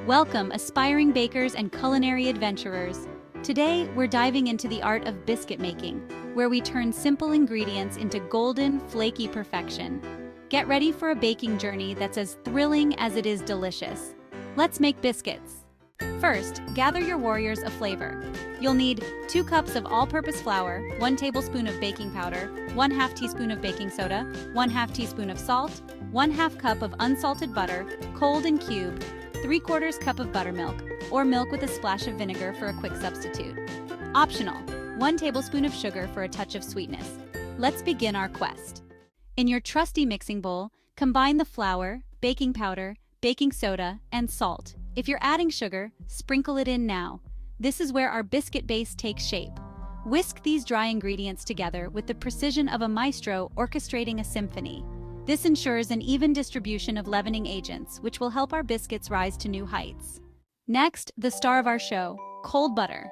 Welcome, aspiring bakers and culinary adventurers. Today, we're diving into the art of biscuit making, where we turn simple ingredients into golden, flaky perfection. Get ready for a baking journey that's as thrilling as it is delicious. Let's make biscuits. First, gather your warriors of flavor. You'll need 2 cups of all-purpose flour, 1 tablespoon of baking powder, 1/2 teaspoon of baking soda, 1/2 teaspoon of salt, 1/2 cup of unsalted butter, cold and cubed, 3/4 cup of buttermilk, or milk with a splash of vinegar for a quick substitute. Optional, 1 tablespoon of sugar for a touch of sweetness. Let's begin our quest. In your trusty mixing bowl, combine the flour, baking powder, baking soda, and salt. If you're adding sugar, sprinkle it in now. This is where our biscuit base takes shape. Whisk these dry ingredients together with the precision of a maestro orchestrating a symphony. This ensures an even distribution of leavening agents, which will help our biscuits rise to new heights. Next, the star of our show, cold butter.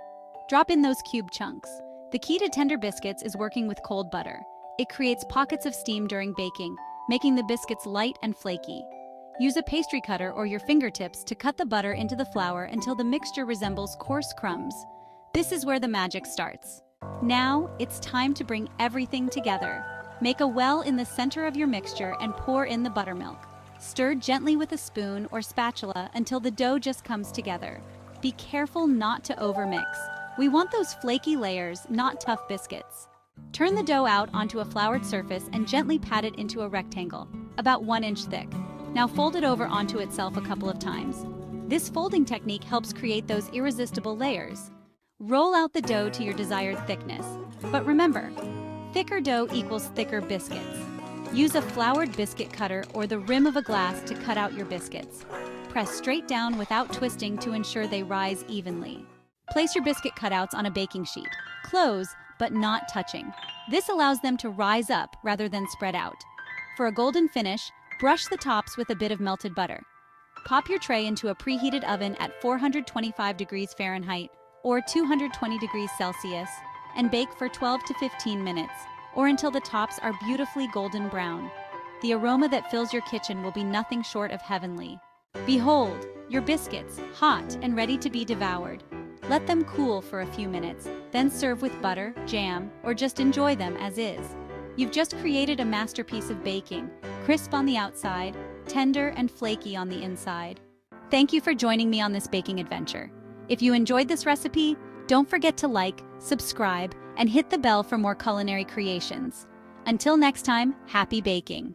Drop in those cube chunks. The key to tender biscuits is working with cold butter. It creates pockets of steam during baking, making the biscuits light and flaky. Use a pastry cutter or your fingertips to cut the butter into the flour until the mixture resembles coarse crumbs. This is where the magic starts. Now, it's time to bring everything together. Make a well in the center of your mixture and pour in the buttermilk. Stir gently with a spoon or spatula until the dough just comes together. Be careful not to overmix. We want those flaky layers, not tough biscuits. Turn the dough out onto a floured surface and gently pat it into a rectangle, about 1 inch thick. Now fold it over onto itself a couple of times. This folding technique helps create those irresistible layers. Roll out the dough to your desired thickness. But remember, thicker dough equals thicker biscuits. Use a floured biscuit cutter or the rim of a glass to cut out your biscuits. Press straight down without twisting to ensure they rise evenly. Place your biscuit cutouts on a baking sheet. Close, but not touching. This allows them to rise up rather than spread out. For a golden finish, brush the tops with a bit of melted butter. Pop your tray into a preheated oven at 425 degrees Fahrenheit or 220 degrees Celsius and bake for 12 to 15 minutes, or until the tops are beautifully golden brown. The aroma that fills your kitchen will be nothing short of heavenly. Behold, your biscuits, hot and ready to be devoured. Let them cool for a few minutes, then serve with butter, jam, or just enjoy them as is. You've just created a masterpiece of baking, crisp on the outside, tender and flaky on the inside. Thank you for joining me on this baking adventure. If you enjoyed this recipe, don't forget to like, subscribe, and hit the bell for more culinary creations. Until next time, happy baking!